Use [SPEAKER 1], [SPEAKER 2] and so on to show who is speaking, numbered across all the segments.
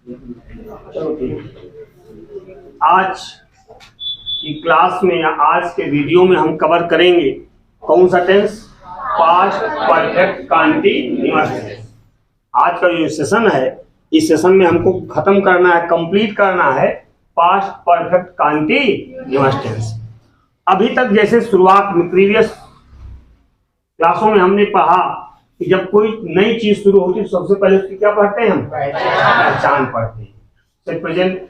[SPEAKER 1] चलो ठीक। आज की क्लास में या आज के वीडियो में हम कवर करेंगे कौन सा tense? Past perfect continuous tense. आज का जो सेशन है, इस सेशन में हमको खत्म करना है, कंप्लीट करना है पास्ट परफेक्ट कंटीन्यूअस टेंस। अभी तक जैसे शुरुआत में प्रीवियस क्लासों में हमने पढ़ा कि जब कोई नई चीज शुरू होती है तो सबसे पहले उसकी क्या पढ़ते हैं? हम पहचान पढ़ते हैं। प्रेजेंट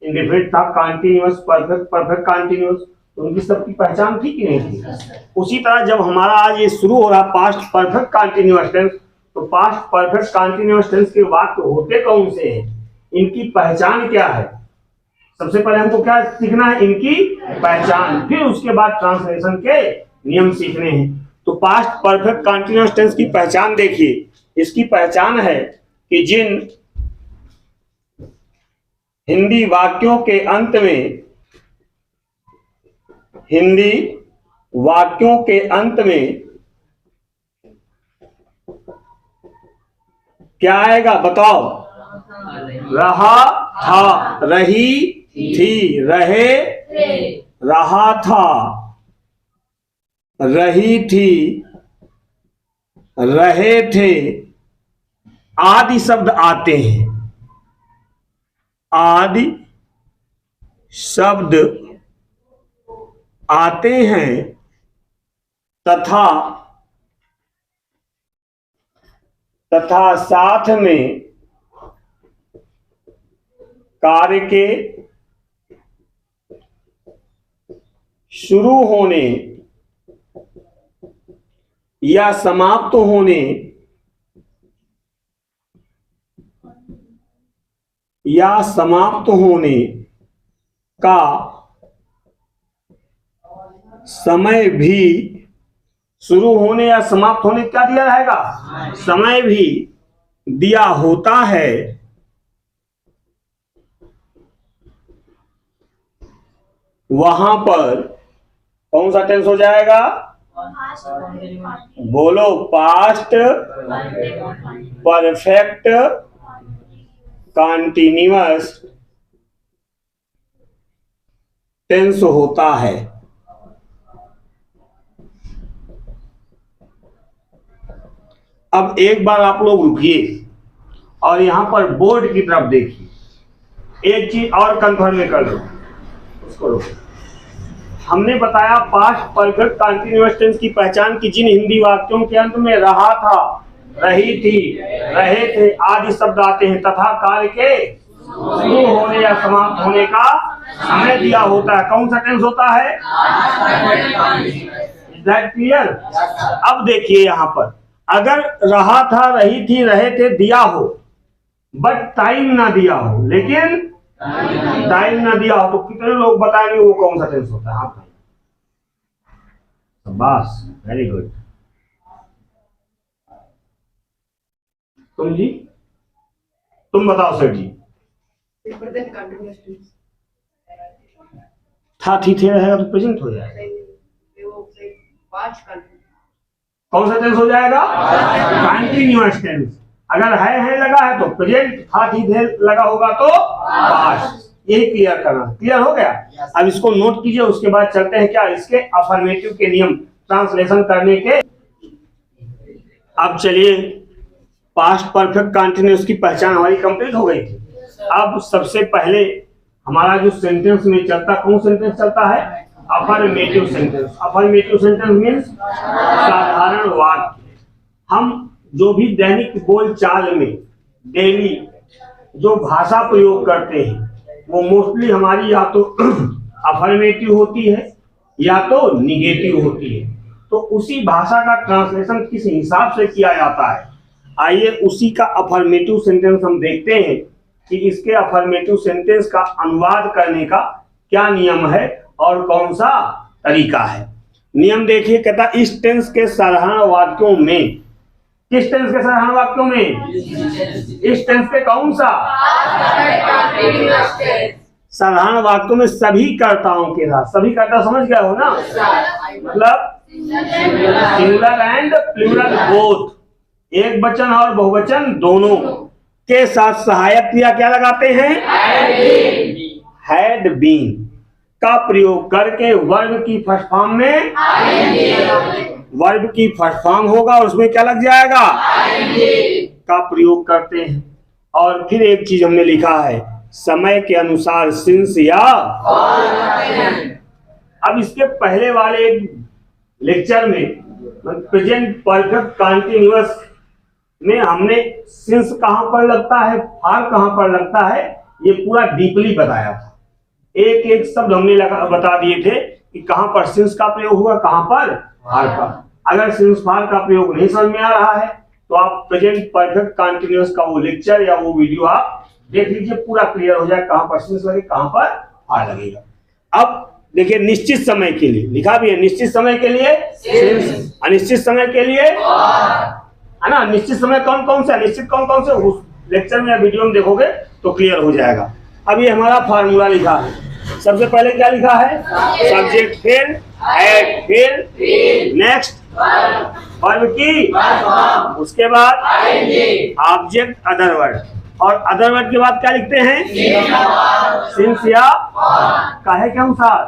[SPEAKER 1] इंडेफिनिट था, कंटीन्यूअस, परफेक्ट, परफेक्ट कंटीन्यूअस, तो उनकी सबकी पहचान थी कि नहीं थी? उसी तरह जब हमारा आज ये शुरू हो रहा पास्ट परफेक्ट कंटीन्यूअस टेंस, तो पास्ट परफेक्ट कंटीन्यूअस टेंस के वाक्य होते कौन से हैं, इनकी पहचान क्या है? सबसे पहले हमको क्या सीखना है? इनकी पहचान, फिर उसके बाद ट्रांसलेशन के नियम सीखने हैं। तो पास्ट परफेक्ट कंटीन्यूअस टेंस की पहचान देखिए। इसकी पहचान है कि जिन हिंदी वाक्यों के अंत में क्या आएगा बताओ? रहा था, रही थी, रहे, रहा था, रही थी, रहे थे आदि शब्द आते हैं। आदि शब्द आते हैं तथा साथ में कार्य के शुरू होने या समाप्त होने का समय भी, शुरू होने या समाप्त होने क्या दिया रहेगा? समय भी दिया होता है। वहां पर कौन सा टेंस हो जाएगा? बोलो, पास्ट परफेक्ट कंटीन्यूअस टेंस होता है। अब एक बार आप लोग रुकिए और यहां पर बोर्ड की तरफ देखिए। एक चीज और कंफर्म कर लो, उसको रोको। हमने बताया पास्ट परफेक्ट कंटीन्यूअस टेंस की पहचान की जिन हिंदी वाक्यों के अंत में रहा था, रही थी, रहे थे आदि शब्द आते हैं तथा कार्य के शुरू होने या समाप्त होने का समय दिया होता है। कौन सा टेंस होता है? Is that clear? अब देखिए यहां पर अगर रहा था, रही थी, रहे थे दिया हो बट टाइम ना दिया हो, लेकिन टाइम ना दिया हो, तो कितने लोग बताएंगे वो कौन सा टेंस होता है? हाँ भाई, बस, वेरी गुड। तुम जी, तुम बताओ सर जी। था, थी, थे रहेगा तो प्रेजेंट हो जाएगा। कौन सा टेंस हो जाएगा? Continuous tense. अगर है लगा है तो प्रेजेंट, था, थी, थे लगा होगा तो पास्ट। यही क्लियर करना। क्लियर हो गया? अब इसको नोट कीजिए, उसके बाद चलते हैं क्या इसके अफर्मेटिव के नियम ट्रांसलेशन करने के। अब चलिए, पास्ट परफेक्ट कंटीन्यूअस की पहचान हमारी कंप्लीट हो गई थी। अब सबसे पहले हमारा जो सेंटेंस में चलता, कौन सेंटेंस चलता है? Affirmative sentence. Affirmative sentence means साधारण वाक्य। हम जो भी दैनिक बोलचाल में डेली जो भाषा प्रयोग करते हैं वो मोस्टली हमारी या तो अफर्मेटिव होती है या तो निगेटिव होती है। तो उसी भाषा का ट्रांसलेशन किस हिसाब से किया जाता है, आइए उसी का अफर्मेटिव सेंटेंस हम देखते हैं कि इसके अफर्मेटिव सेंटेंस का अनुवाद करने का क्या नियम है और कौन सा तरीका है। नियम देखिए, कहता इस टेंस के साधारण वाक्यों में, किस टेंस के साधारण वाक्यों में? इस टेंस के कौन सा? साधारण वाक्यों में सभी कर्ताओं के साथ, सभी कर्ता समझ गए हो ना? मतलब सिंगुलर एंड प्लूरल बोथ, एक वचन और बहुवचन दोनों के साथ सहायक क्रिया क्या लगाते हैं? हैड बीन का प्रयोग करके वर्ब की फर्स्ट फॉर्म में वर्ब की फर्स्ट फॉर्म होगा और उसमें क्या लग जाएगा? का प्रयोग करते हैं। और फिर एक चीज हमने लिखा है, समय के अनुसार सिंस या। अब इसके पहले वाले लेक्चर में प्रेजेंट परफेक्ट कंटीन्यूअस में हमने सिंस कहां पर लगता है, फार कहां पर लगता है, ये पूरा डीपली बताया था। एक एक शब्द हमने बता दिए थे कि कहां पर सिंस का प्रयोग हुआ, कहां पर फार का। अगर सिंस फार का प्रयोग नहीं समझ में आ रहा है तो आप प्रेजेंट परफेक्ट कंटीन्यूअस का वो लेक्चर या वो वीडियो आप देख लीजिए, पूरा क्लियर हो जाए कहां पर सिंस लगे, कहां पर फार लगेगा। अब देखिए, निश्चित समय के लिए लिखा भी है, निश्चित समय के लिए सिंस, अनिश्चित समय के लिए है ना। निश्चित समय कौन कौन सा, निश्चित कौन कौन से, उस लेक्चर में या वीडियो में देखोगे तो क्लियर हो जाएगा। अब ये हमारा फार्मूला लिखा है। सबसे पहले क्या लिखा है? सब्जेक्ट फिर हेड फिर नेक्स्ट वर्ब की, उसके बाद ऑब्जेक्ट अदर वर्ड, और अदर वर्ड के बाद क्या लिखते हैं? सिंस या काहे के अनुसार?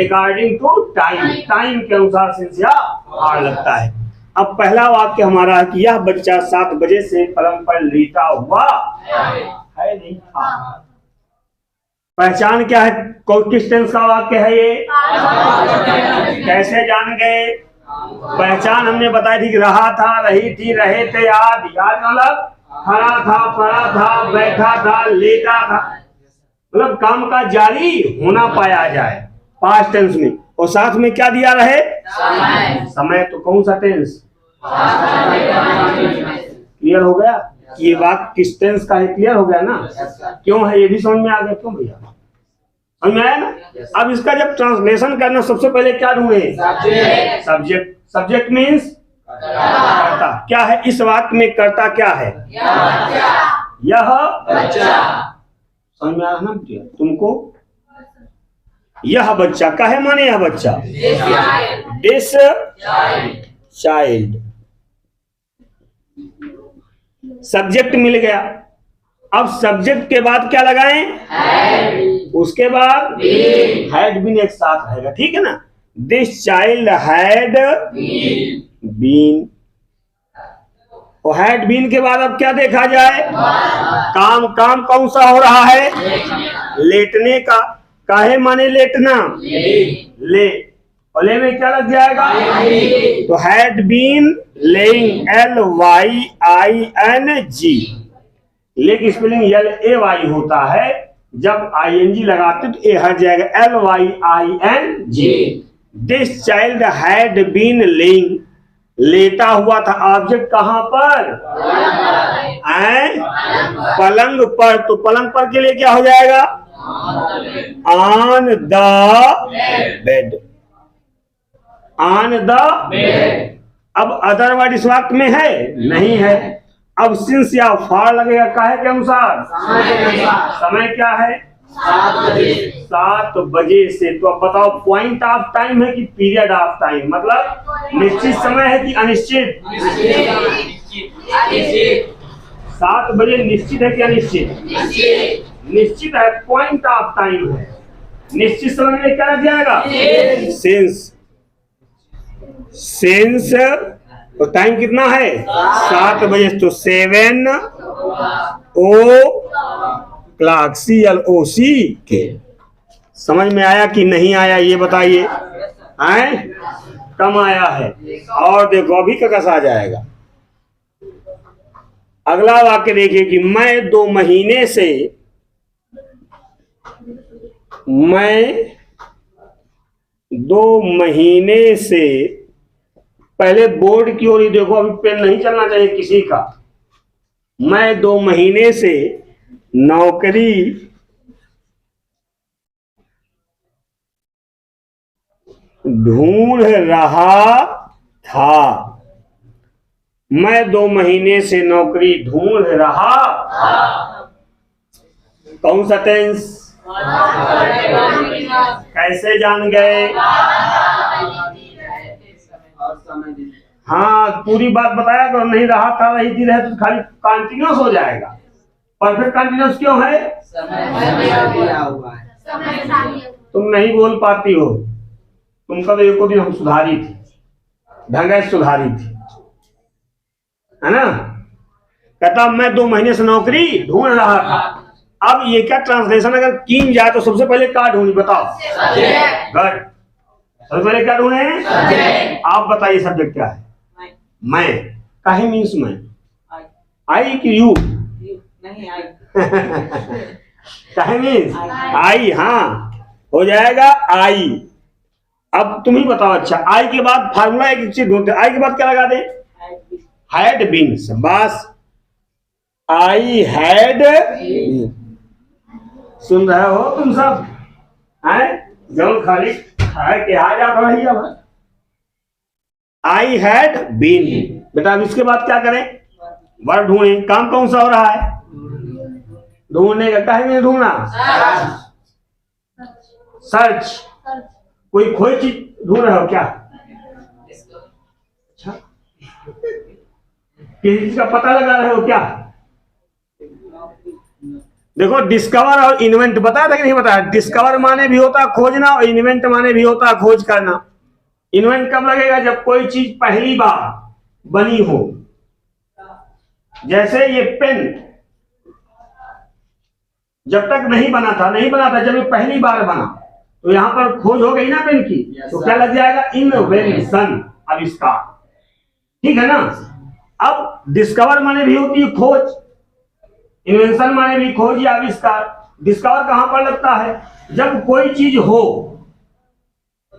[SPEAKER 1] अकॉर्डिंग टू टाइम, टाइम के अनुसार सिंस या फार लगता है। अब पहला वाक्य हमारा है कि यह बच्चा 7 बजे से पलंग पर लेटा हुआ है, नहीं था। पहचान क्या है? किस टेंस का वाक्य है ये? कैसे जान गए? पहचान हमने बताई थी कि रहा था, रही थी, रहे थे, याद मतलब खड़ा था, पड़ा था, बैठा था, लेटा था, मतलब काम का जारी होना पाया जाए पास्ट टेंस में। और साथ में क्या दिया रहे? समय। तो कौन सा टेंस? क्लियर हो गया कि ये बात किस टेंस का है? क्लियर हो गया ना? क्यों है ये भी समझ में आ गया? क्यों भैया, समझ में आया ना? अब इसका जब ट्रांसलेशन करना, सबसे पहले क्या ढूंढे? सब्जेक्ट। सब्जेक्ट मीन्स कर्ता। क्या है इस वाक्य में? कर्ता क्या है? यह बच्चा। समझ में आया ना तुमको? यह बच्चा का है, माने यह बच्चा, दिस चाइल्ड। सब्जेक्ट मिल गया। अब सब्जेक्ट के बाद क्या लगाएं? उसके बाद हैड बीन एक साथ रहेगा, ठीक है ना? This child had been. और हैड बीन के बाद अब क्या देखा जाए? काम। काम कौन सा हो रहा है? लेटने का। काहे माने लेटना? ले। और ले में क्या लग जाएगा? तो हैड बीन लेइंग, LYING। ले की स्पेलिंग LAY होता है, जब ING लगाते तो ए हट जाएगा, LYING। This child had been lying, लेटा हुआ था। ऑब्जेक्ट कहां पर? पलंग पर। तो पलंग पर के लिए क्या हो जाएगा? On the bed, on the bed. अब अदर वर्ड इस वाक्य में है? नहीं है। अब सिंस या फार लगेगा काहे के अनुसार? समय क्या है? 7 बजे से। तो अब बताओ, पॉइंट ऑफ टाइम है कि पीरियड ऑफ टाइम? मतलब निश्चित समय है कि अनिश्चित? 7 बजे निश्चित है कि अनिश्चित? निश्चित है, पॉइंट ऑफ टाइम है। निश्चित समय में क्या लग जाएगा? सिंस। सिंस तो टाइम कितना है? 7 बजे। तो 7 o'clock, CLOC के। समझ में आया कि नहीं आया ये बताइए? कम आया है। और देखो अभी का कैसा आ जाएगा। अगला वाक्य देखिए कि मैं 2 महीने से पहले बोर्ड की ओर ही देखो, अभी पेन नहीं चलना चाहिए किसी का। मैं 2 महीने से नौकरी ढूंढ रहा था। मैं 2 महीने से नौकरी ढूंढ रहा। कौन सा टेंस? कैसे जान गए? हाँ, पूरी बात बताया तो नहीं रहा था, रही थी, रहे तो खाली कंटिन्यूस हो जाएगा। परफेक्ट कंटिन्यूस क्यों है? तुम नहीं बोल पाती हो। तुम कब एक दिन हम सुधारी थी, ढंग सुधारी थी, है ना। कहता मैं 2 महीने से नौकरी ढूंढ रहा था। अब ये क्या ट्रांसलेशन अगर कीन जाए तो सबसे पहले क्या ढूंढी बताओ? गुड। सबसे पहले क्या ढूंढे? आप बताइए सब्जेक्ट क्या है? मैं। काहे मीन्स मैं? आई कि यू? नहीं आई। काहे मीन्स आई? हाँ, हो जाएगा आई। अब तुम ही बताओ। अच्छा, आई के बाद फार्मूला एक चीज ढूंढते, आई के बाद क्या लगा दे? Had been. बस आई हैड। सुन रहे हो तुम सब? हैं? जो खाली है कि आ जाता रही। अब आई हैड बीन। बेटा अब इसके बाद क्या करें? वर्ड ढूंढे। काम कौन सा हो रहा है? ढूंढने का। कहीं नहीं ढूंढना, सर्च। कोई खोई चीज ढूंढ रहे हो क्या? अच्छा, किसी चीज का पता लगा रहे हो क्या? देखो, डिस्कवर और इन्वेंट बताया था कि नहीं बताया? डिस्कवर माने भी होता खोजना और इन्वेंट माने भी होता खोज करना। इन्वेंट कब लगेगा? जब कोई चीज पहली बार बनी हो। जैसे ये पेन जब तक नहीं बना था, जब ये पहली बार बना तो यहां पर खोज हो गई ना पेन की। तो क्या लग जाएगा? इन्वेंशन, आविष्कार। ठीक है ना। अब डिस्कवर माने भी होती है खोज, इन्वेंशन माने भी खोज या आविष्कार। डिस्कवर कहां पर लगता है? जब कोई चीज हो,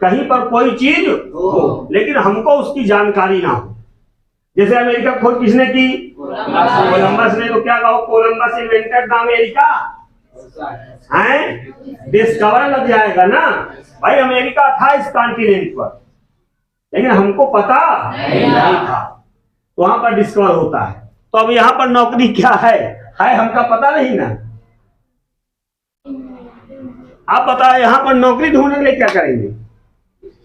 [SPEAKER 1] कहीं पर कोई चीज हो लेकिन हमको उसकी जानकारी ना हो। जैसे अमेरिका खोज किसने की? कोलंबस ने। तो क्या कहो? Columbus invented the America. हैं? डिस्कवर लग जाएगा ना भाई। अमेरिका था इस कॉन्टिनेंट पर लेकिन हमको पता नहीं था, तो वहां पर डिस्कवर होता है। तो अब यहाँ पर नौकरी क्या है हमका पता नहीं ना। आप बताओ यहाँ पर नौकरी ढूंढने के लिए क्या करेंगे?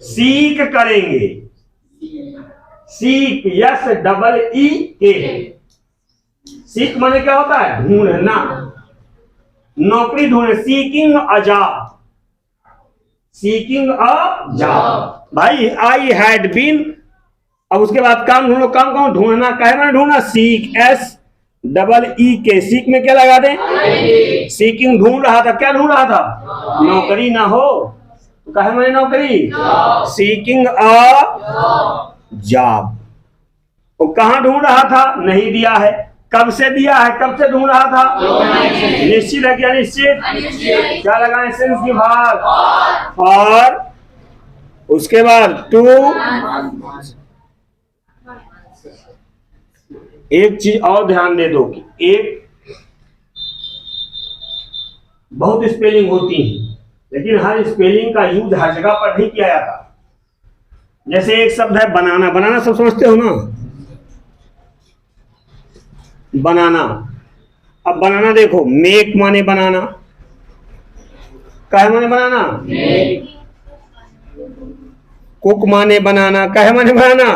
[SPEAKER 1] सीख करेंगे। सीख, यस डबल ई के। सीख माने क्या होता है? ढूंढना। नौकरी ढूंढे, seeking a job. Seeking a job. भाई आई हैड बीन। अब उसके बाद काम ढूंढो। काम कौन? ढूंढना। कहे मैंने ढूंढना? सीक, एस डबल ई के। सीक में क्या लगा दें? सीकिंग। ढूंढ रहा था। क्या ढूंढ रहा था? नौकरी ना हो तो कहे मैंने नौकरी? Seeking a job. वो कहां ढूंढ रहा था? नहीं दिया है। कब से दिया है? कब से ढूंढ रहा था? निश्चित है क्या? निश्चित। क्या लगाए? सेंस की भाग और उसके बाद टू। एक चीज और ध्यान दे दो कि एक बहुत स्पेलिंग होती है लेकिन हर स्पेलिंग का यूज हर जगह पर नहीं किया जाता। जैसे एक शब्द है बनाना। बनाना सब समझते हो ना? बनाना। अब बनाना देखो, मेक माने बनाना। काहे माने बनाना? कुक माने बनाना। काहे माने बनाना?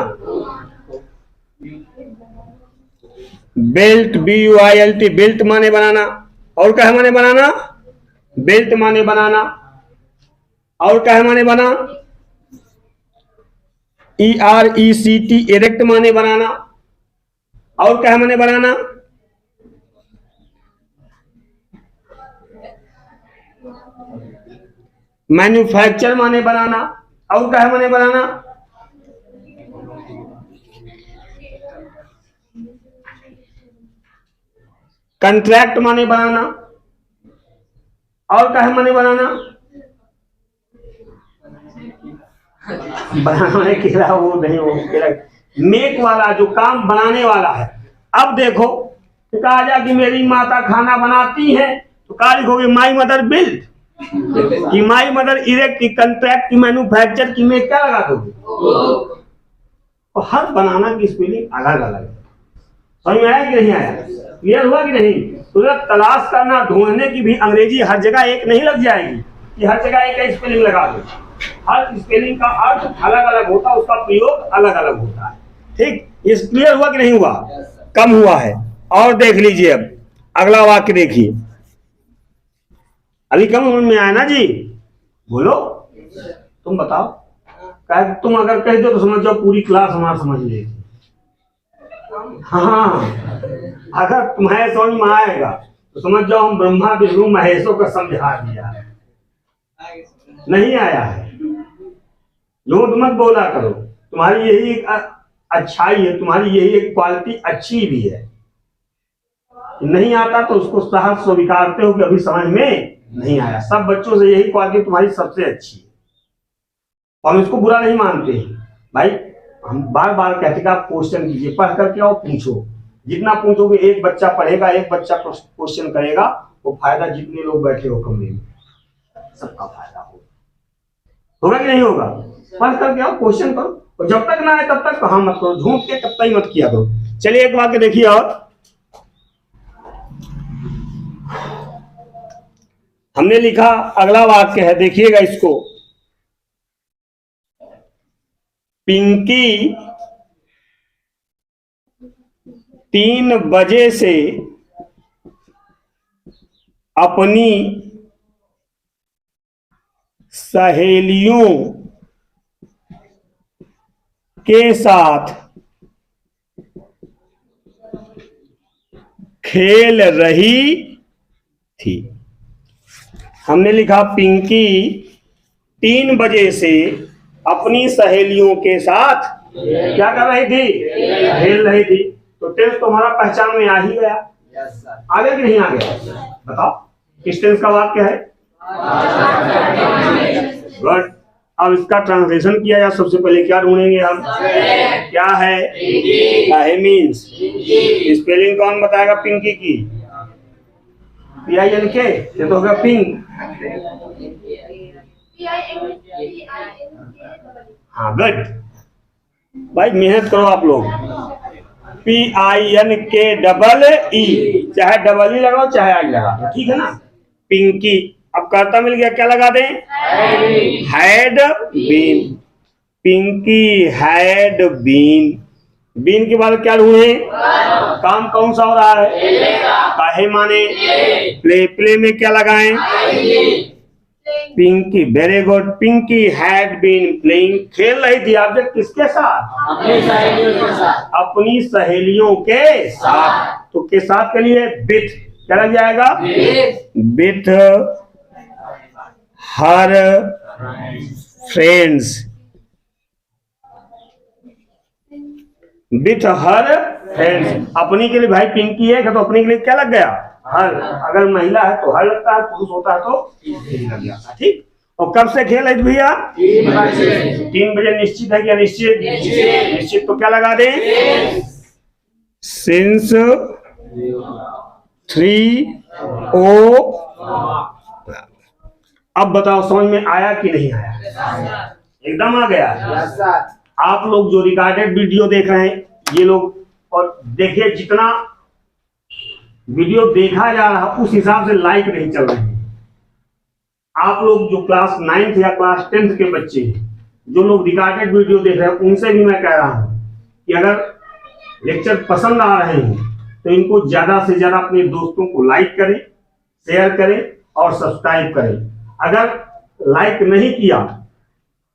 [SPEAKER 1] बेल्ट, BUILT, बेल्ट माने बनाना। और काहे माने बनाना? बेल्ट माने बनाना। और काहे माने बना? ERECT, इरेक्ट माने बनाना। और काहे माने बनाना? मैन्युफैक्चर माने बनाना। और काहे माने बनाना? कंट्रैक्ट माने बनाना। और काहे माने बनाना? बनाने के लिए वो नहीं, वो मेक वाला जो काम बनाने वाला है। अब देखो कहा जा कि मेरी माता खाना बनाती है तो कहा लिखोगे? माई मदर बिल्ड कि माई मदर इरेक्ट की, कंट्रैक्ट की, मैन्युफैक्चर की, में क्या लगा दोगे? और हर बनाना की स्पेलिंग अलग अलग है। समझ में आया कि नहीं आया? क्लियर हुआ कि नहीं? तो तलाश करना, ढूंढने की भी अंग्रेजी हर जगह एक नहीं लग जाएगी कि हर जगह एक स्पेलिंग लगा दो। हर स्पेलिंग का अर्थ अलग अलग होता है, उसका प्रयोग अलग अलग होता है। ठीक, ये क्लियर हुआ कि नहीं हुआ? कम हुआ है। और देख लीजिए, अब अगला वाक्य देखिए, अभी कम समझ में आया ना जी? बोलो, तुम बताओ। क्या तुम अगर कह दो तो समझ जाओ पूरी क्लास हमारा समझ लेगी। हाँ, अगर तुम्हारे समझ में आएगा तो समझ जाओ हम ब्रह्मा विष्णु महेशों का समझा दिया है। नहीं आया है, झूठ मत बोला करो। तुम्हारी यही एक अच्छाई है, तुम्हारी यही एक क्वालिटी अच्छी भी है। नहीं आता तो उसको सहज स्वीकारते हो कि अभी समझ में नहीं आया। सब बच्चों से यही क्वालिटी तुम्हारी सबसे अच्छी है, और हम इसको बुरा नहीं मानते हैं भाई। हम बार बार कहते हैं आप क्वेश्चन कीजिए, पढ़ करके आओ, पूछो। जितना पूछोगे, एक बच्चा पढ़ेगा, एक बच्चा क्वेश्चन करेगा, वो फायदा जितने लोग बैठे हो कमरे में सबका फायदा होगा कि नहीं होगा? पढ़ करके आओ, क्वेश्चन करो, और जब तक ना आए तब तक कहा मत करो, झूठ के कब तक मत किया करो। चलिए एक वाक्य देखिए, और हमने लिखा अगला वाक्य है, देखिएगा इसको। पिंकी 3 बजे से अपनी सहेलियों के साथ खेल रही थी। हमने लिखा पिंकी 3 बजे से अपनी सहेलियों के साथ क्या कर रही थी? खेल रही थी। तो टेंस तो हमारा पहचान में आ ही गया। आगे कि नहीं आ गया? बताओ किस टेंस का वाक्य है? गुड। अब इसका ट्रांसलेशन किया जाए, सबसे पहले क्या ढूंढेंगे हम? क्या है? है मीन्स। स्पेलिंग कौन बताएगा पिंकी की? PINK, ये तो होगा पिंक। हाँ, गुड भाई, मेहनत करो आप लोग। PINKEE, चाहे डबल ई लगाओ चाहे आई लगाओ, ठीक है ना? पिंकी। अब कर्ता मिल गया, क्या लगा दें? Had been. Pinky had been. Been के बाद क्या ढूंढे? काम कौन सा हो रहा है? काहे माने प्ले। प्ले में क्या लगाएं? Pinky. Very good. Pinky had been playing, खेल रही थी। ऑब्जेक्ट किसके साथ? अपनी सहेलियों के साथ। अपनी सहेलियों के साथ। तो के साथ के लिए विथ क्या लग जाएगा? With her friends. With her friends. अपनी के लिए भाई पिंकी है तो अपने के लिए क्या लग गया? हर। अगर महिला है तो हर लगता है, पुरुष होता है तो लग जाता है, ठीक। और कब से खेल है भैया? 3 बजे। निश्चित है कि अनिश्चित? निश्चित। तो क्या लगा दें? Since 3 o'clock। अब बताओ समझ में आया कि नहीं आया? एकदम आ गया। आप लोग जो रिकॉर्डेड वीडियो देख रहे हैं ये लोग, और देखिए जितना वीडियो देखा जा रहा उस हिसाब से लाइक नहीं चल रहे हैं। आप लोग जो क्लास 9th या क्लास 10th के बच्चे हैं, जो लोग रिकॉर्डेड वीडियो देख रहे हैं, उनसे भी मैं कह रहा हूं कि अगर लेक्चर पसंद आ रहे हैं तो इनको ज्यादा से ज्यादा अपने दोस्तों को लाइक करें, शेयर करें और सब्सक्राइब करें। अगर लाइक नहीं किया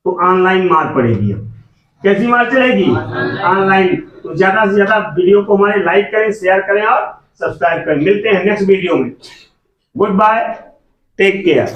[SPEAKER 1] तो ऑनलाइन मार पड़ेगी। अब कैसी मार चलेगी? ऑनलाइन। तो ज्यादा से ज्यादा वीडियो को हमारे लाइक करें, शेयर करें और सब्सक्राइब करें। मिलते हैं नेक्स्ट वीडियो में। Goodbye, take care.